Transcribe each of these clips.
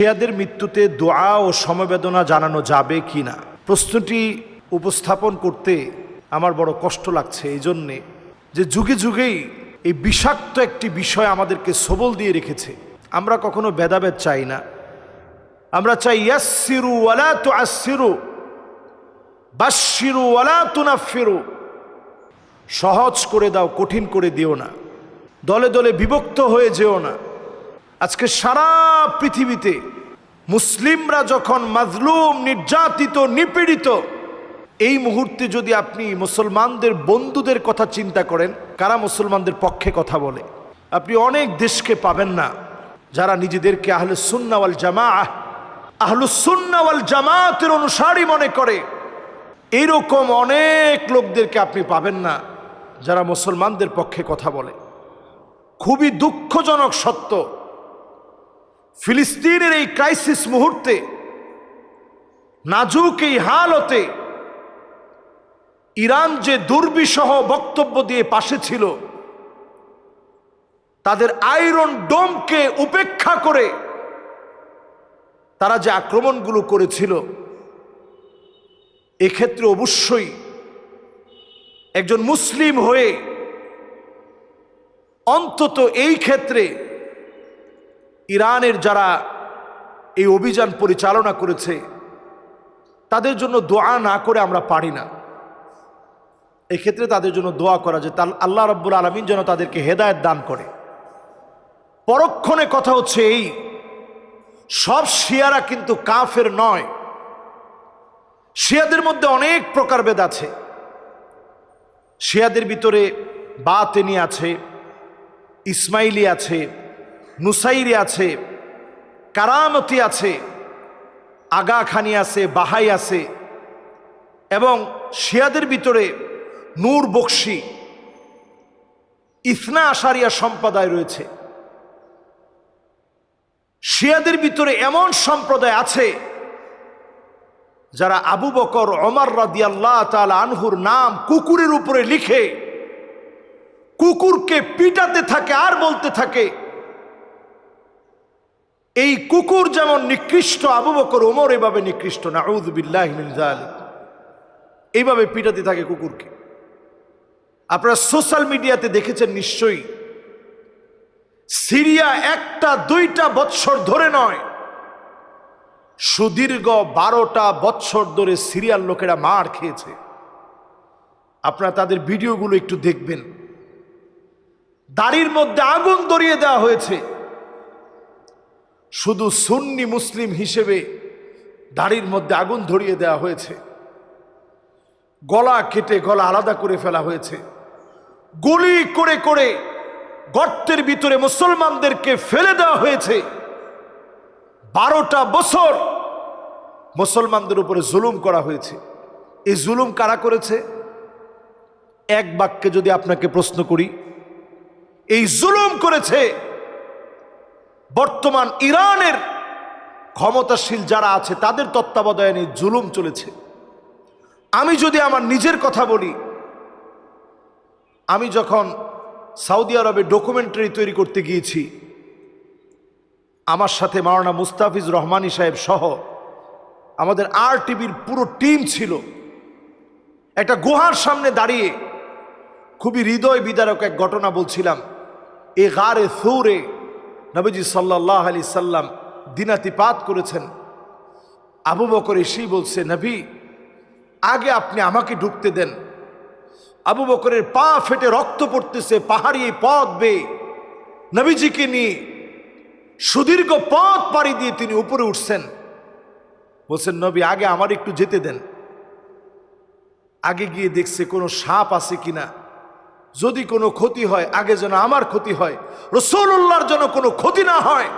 শিয়াদের মৃত্যুতে দোয়া ও সমবেদনা জানানো যাবে কি না, প্রশ্নটি উপস্থাপন করতে আমার বড় কষ্ট লাগছে। এই জন্যে যে যুগে যুগেই এই বিষাক্ত একটি বিষয় আমাদেরকে সবল দিয়ে রেখেছে। আমরা কখনো ভেদাভেদ চাই না, আমরা চাই ইয়াসসিরু ওয়ালা তুআসসিরু, বাশশিরু ওয়ালা তুনাফফিরু। সহজ করে দাও, কঠিন করে দিও না, দলে দলে বিভক্ত হয়ে যেও না। আজকে সারা পৃথিবীতে মুসলিমরা যখন মাজলুম, নির্যাতিত, নিপীড়িত, এই মুহূর্তে যদি আপনি মুসলমানদের বন্ধুদের কথা চিন্তা করেন, কারা মুসলমানদের পক্ষে কথা বলে, আপনি অনেক দেশকে পাবেন না যারা নিজেদেরকে আহলুস সুন্নাহ ওয়াল জামাআহ, আহলুস সুন্নাহ ওয়াল জামাতের অনুসারী মনে করে। এইরকম অনেক লোকদেরকে আপনি পাবেন না যারা মুসলমানদের পক্ষে কথা বলে। খুবই দুঃখজনক সত্য, ফিলিস্তিনের এই ক্রাইসিস মুহূর্তে, নাজুক এই হালতে ইরান যে দুর্বিষহ বক্তব্য দিয়ে পাশে ছিল, তাদের আয়রন ডোমকে উপেক্ষা করে তারা যে আক্রমণগুলো করেছিল, এক্ষেত্রে অবশ্যই একজন মুসলিম হয়ে অন্তত এই ক্ষেত্রে ইরানের যারা এই অভিযান পরিচালনা করেছে তাদের জন্য দোয়া না করে আমরা পারি না। এক্ষেত্রে তাদের জন্য দোয়া করা, যে আল্লাহ রাব্বুল আলামিন যেন তাদেরকে হেদায়েত দান করে। পরক্ষণে কথা হচ্ছে এই, সব শিয়ারা কিন্তু কাফের নয়। শিয়াদের মধ্যে অনেক প্রকারভেদ আছে। শিয়াদের ভিতরে বাতেনি আছে, ইসমাইলি আছে, নুসাইরি আছে, কারামতি আছে, আগা খানি আছে, বাহাই আছে, এবং শিয়াদের ভিতরে নূর বখশি, ইসনা আশারিয়া সম্প্রদায় রয়েছে। শিয়াদের ভিতরে এমন সম্প্রদায় আছে যারা আবু বকর, ওমর রাদিয়াল্লাহু তাআলা আনহুর নাম কুকুরের উপরে লিখে কুকুরকে পিটাতে থাকে আর বলতে থাকে, এই কুকুর যেমন নিকৃষ্ট, আবু বকর, ওমর এভাবে নিকৃষ্ট, নাউযু বিল্লাহি মিন যালিক। এইভাবে পিটাতে থাকে কুকুরকে। আপনারা সোশ্যাল মিডিয়াতে দেখেছেন নিশ্চয়ই, সিরিয়া একটা দুইটা বৎসর ধরে নয়, সুদীর্ঘ 12টা বৎসর ধরে সিরিয়ার লোকেরা মার খেয়েছে। আপনারা তাদের ভিডিওগুলো একটু দেখবেন। দাড়ির মধ্যে আগুন ধরিয়ে দেওয়া হয়েছে, শুধু সুন্নি মুসলিম হিসেবে দাড়ির মধ্যে আগুন ধরিয়ে দেওয়া হয়েছে, গলা কেটে গলা আলাদা করে ফেলা হয়েছে, গুলি করে করে গর্তের ভিতরে মুসলমানদেরকে ফেলে দেওয়া হয়েছে। 12টা বছর মুসলমানদের উপরে জুলুম করা হয়েছে। এই জুলুম কারা করেছে? এক বাক্যে যদি আপনাকে প্রশ্ন করি, এই জুলুম করেছে বর্তমান ইরানের ক্ষমতাশীল যারা আছে, তাদের তত্ত্বাবধানে জুলুম চলেছে। আমি যদি আমার নিজের কথা বলি, আমি যখন সৌদি আরবে ডকুমেন্টারি তৈরি করতে গিয়েছি, আমার সাথে মাওলানা মুস্তাফিজ রহমানী সাহেব সহ আমাদের RTVর পুরো টিম ছিল। একটা গুহার সামনে দাঁড়িয়ে খুবই হৃদয় বিদারক এক ঘটনা বলছিলাম। এ গারে সৌরে নবীজি সাল্লাল্লাহু আলাইহি সাল্লাম দিনাতিপাত করেছেন। আবু বকর এসেই বলছে, নবী আগে আপনি আমাকে ঢুকতে দেন। আবু বকরের পা ফেটে রক্ত পড়তেছে, পাহাড়ি পথ বেয়ে নবীজিকে নিয়ে সুদীর্ঘ পথ পাড়ি দিয়ে তিনি উপরে উঠছেন। বলছেন, নবী আগে আমার একটু যেতে দেন। আগে গিয়ে দেখছে কোনো সাপ আছে কিনা, যদি কোনো ক্ষতি হয় আগে যেন আমার ক্ষতি হয়, রাসূলুল্লাহর যেন কোনো ক্ষতি না হয়।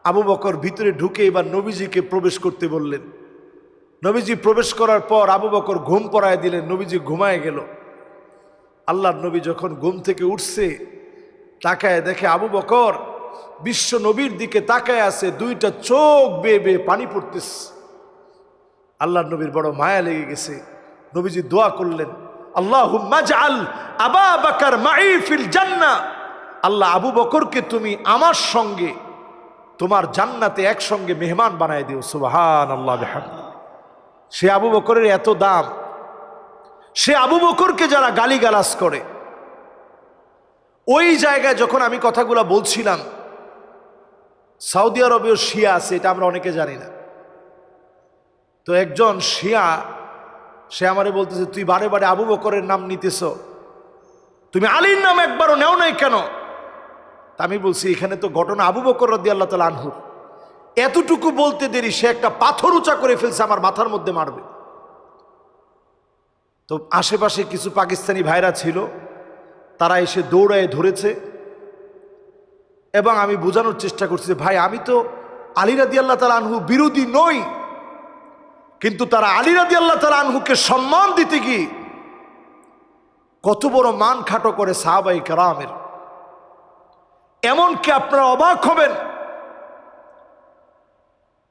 আবু বকর ভিতরে ঢুকে এবার নবীজিকে প্রবেশ করতে বললেন। নবীজি প্রবেশ করার পর আবু বকর ঘুম পড়ায় দিলেন, নবীজি ঘুমায় গেল। আল্লাহর নবী যখন ঘুম থেকে উঠছে, তাকায় দেখে আবু বকর বিশ্ব নবীর দিকে তাকায় আছে, দুইটা চোখ বেয়ে বেয়ে পানি পড়তেছে। আল্লাহর নবীর বড় মায়া লেগে গেছে। নবীজি দোয়া করলেন, আল্লাহুম্মা জাআল আবা বকর মাই ফিল জান্নাহ, আল্লাহ আবু বকরকে তুমি আমার সঙ্গে তোমার জান্নাতে একসঙ্গে মেহমান বানায় দিও। সুবহানাল্লাহ বিহামদিহি। সে আবু বকরের এত দাম, সে আবু বকরকে যারা গালিগালাজ করে, ওই জায়গায় যখন আমি কথাগুলো বলছিলাম, সৌদি আরবেও শিয়া আছে, এটা আমরা অনেকে জানি না। তো একজন শিয়া সে আমারে বলতেছে, তুই বারে বারে আবু বকরের নাম নিতেছ, তুমি আলীর নাম একবারও নেও নাই কেন? তা আমি বলছি, এখানে তো ঘটনা আবু বকর রাদিয়াল্লাহু তাআলা আনহু, এতটুকু বলতে দেরি সে একটা পাথর উঁচা করে ফেলছে, আমার মাথার মধ্যে মারবে। তো আশেপাশে কিছু পাকিস্তানি ভাইরা ছিল, তারা এসে দৌড়ায় ধরেছে এবং আমি বোঝানোর চেষ্টা করছি, ভাই আমি তো আলী রাদিয়াল্লাহু তাআলা আনহু বিরোধী নই, কিন্তু তারা আলী রাদিয়াল্লাহু তাআলা আনহুকে সম্মান দিতে গিয়ে কত বড় মান খাটো করে সাহাবায়ে কেরামের। এমনকি আপনারা অবাক হবেন,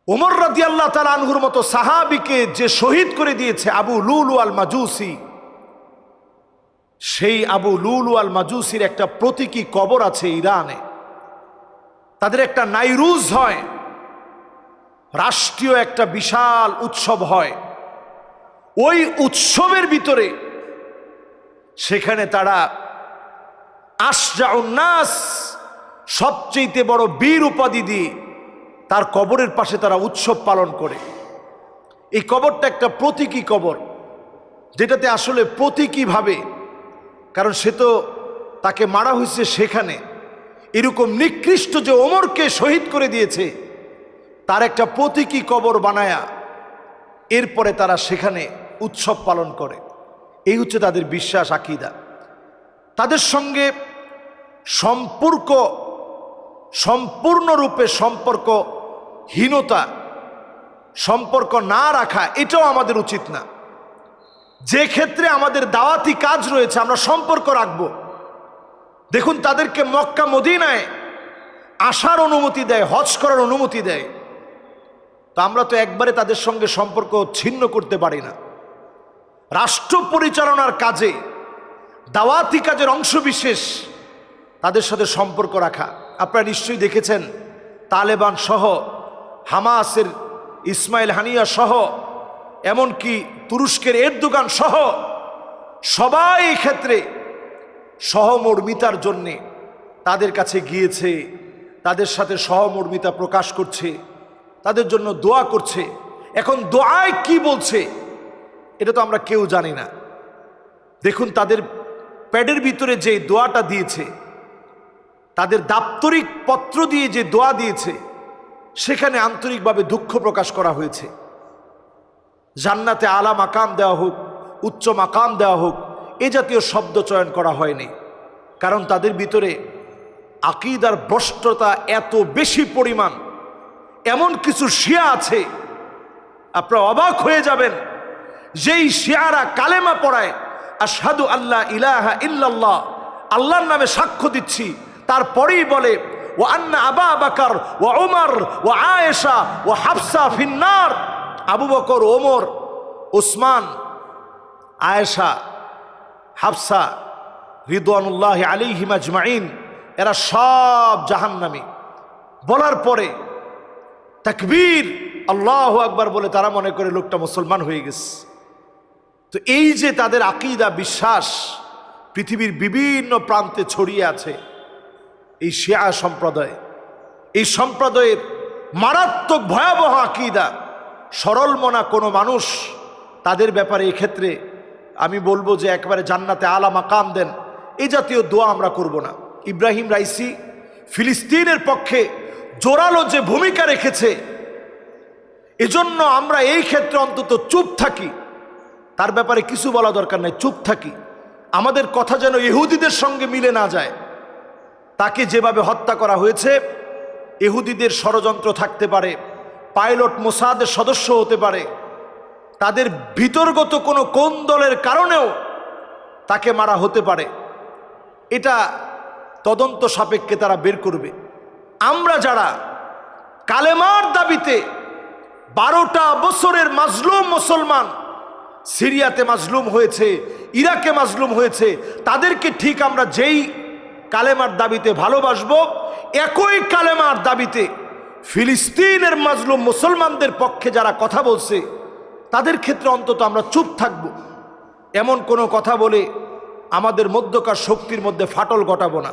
ওমর রাদিয়াল্লাহু তাআলা আনহুর মতো সাহাবীকে যে শহীদ করে দিয়েছে আবু লুলু আল মাজুসি, সেই আবু লুলু আল মাজুসির একটা প্রতীকী কবর আছে ইরানে। তাদের একটা নাইরুজ হয়, রাষ্ট্রীয় একটা বিশাল উৎসব হয়। ওই উৎসবের ভিতরে সেখানে তারা আশজাউন নাস, সবচেয়ে বড় বীর উপাধি দিয়ে তার কবরের পাশে তারা উৎসব পালন করে। এই কবরটা একটা প্রতীকী কবর, যেটাতে আসলে প্রতীকীভাবে, কারণ সে তো তাকে মারা হয়েছে সেখানে, এরকম নিকৃষ্ট যে ওমরকে শহীদ করে দিয়েছে তার একটা প্রতীকী কবর বানায়া এরপরে তারা সেখানে উৎসব পালন করে। এই হচ্ছে তাদের বিশ্বাস, আকীদা। তাদের সঙ্গে সম্পূর্ণরূপে সম্পর্কহীনতা, সম্পর্ক না রাখা, এটাও আমাদের উচিত না। যে ক্ষেত্রে আমাদের দাওয়াতি কাজ রয়েছে আমরা সম্পর্ক রাখব। দেখুন, তাদেরকে মক্কা মদিনায় আসার অনুমতি দেয়, হজ করার অনুমতি দেয়, তো আমরা তো একবারে তাদের সঙ্গে সম্পর্ক ছিন্ন করতে পারি না। রাষ্ট্র পরিচালনার কাজে, দাওয়াতি কাজের অংশবিশেষ তাদের সাথে সম্পর্ক রাখা। আপনারা নিশ্চয়ই দেখেছেন, তালেবান সহ, হামাসের ইসমাইল হানিয়া সহ, এমনকি তুরস্কের এরদোগান সহ সবাই এই ক্ষেত্রে সহমর্মিতার জন্যে তাদের কাছে গিয়েছে, তাদের সাথে সহমর্মিতা প্রকাশ করছে, তাদের জন্য দোয়া করছে। এখন দোয়ায় কি বলছে এটা তো আমরা কেউ জানি না। দেখুন, তাদের প্যাডের ভিতরে যে দোয়াটা দিয়েছে, তাদের দাপ্তরিক পত্র দিয়ে যে দোয়া দিয়েছে, সেখানে আন্তরিকভাবে দুঃখ প্রকাশ করা হয়েছে। জান্নাতে আলা মাকাম দেওয়া হোক, উচ্চ মাকাম দেওয়া হোক, এ জাতীয় শব্দ চয়ন করা হয়নি। কারণ তাদের ভিতরে আকীদার ভ্রষ্টতা এত বেশি পরিমাণ। এমন কিছু শিয়া আছে, আপনারা অবাক হয়ে যাবেন, যেই শিয়ারা কালেমা পড়ায় আশহাদু আল্লা ইলাহা ইল্লাল্লাহ, আল্লাহর নামে সাক্ষ্য দিচ্ছি, তারপরেই বলে ওয়া আন্না আবা বকর ওয়া উমর ওয়া আয়েশা ওয়া হাফসা ফিন্নার, আবু বকর, ওমর, উসমান, আয়েশা, হাফসা রিদওয়ানুল্লাহি আলাইহিম আজমাইন, এরা সব জাহান্নামী। বলার পরে তাকবীর, আল্লাহু আকবার বলে তারা মনে করে লোকটা মুসলমান হয়ে গেছে। তো এই যে তাদের আকীদা, বিশ্বাস পৃথিবীর বিভিন্ন প্রান্তে ছড়িয়ে আছে। এই শিয়া সম্প্রদায়, এই সম্প্রদায়ের মারাত্মক ভয়াবহ আকীদা। সরল মনা কোনো মানুষ তাদের ব্যাপারে এক্ষেত্রে আমি বলবো যে একবারে জান্নাতে আলা মাকাম দেন, এই জাতীয় দোয়া আমরা করব না। ইব্রাহিম রাইসি ফিলিস্তিনের পক্ষে জোরালো যে ভূমিকা রেখেছে, এজন্য আমরা এই ক্ষেত্রে অন্তত চুপ থাকি। তার ব্যাপারে কিছু বলা দরকার নাই, চুপ থাকি। আমাদের কথা যেন ইহুদিদের সঙ্গে মিলে না যায়। তাকে যেভাবে হত্যা করা হয়েছে, ইহুদিদের ষড়যন্ত্র থাকতে পারে, পাইলট মোসাদের সদস্য হতে পারে, তাদের ভিতরগত কোনো কোন দলের কারণেও তাকে মারা হতে পারে। এটা তদন্ত সাপেক্ষে তারা বের করবে। আমরা যারা কালেমার দাবিতে 12টা বছরের মাজলুম মুসলমান, সিরিয়াতে মাজলুম হয়েছে, ইরাকে মাজলুম হয়েছে, তাদেরকে ঠিক আমরা যেই কালেমার দাবিতে ভালোবাসবো, একই কালেমার দাবিতে ফিলিস্তিনের মাজলুম মুসলমানদের পক্ষে যারা কথা বলছে তাদের ক্ষেত্রে অন্তত আমরা চুপ থাকব, এমন কোনো কথা বলে আমাদের মধ্যকার শক্তির মধ্যে ফাটল ঘটাবো না।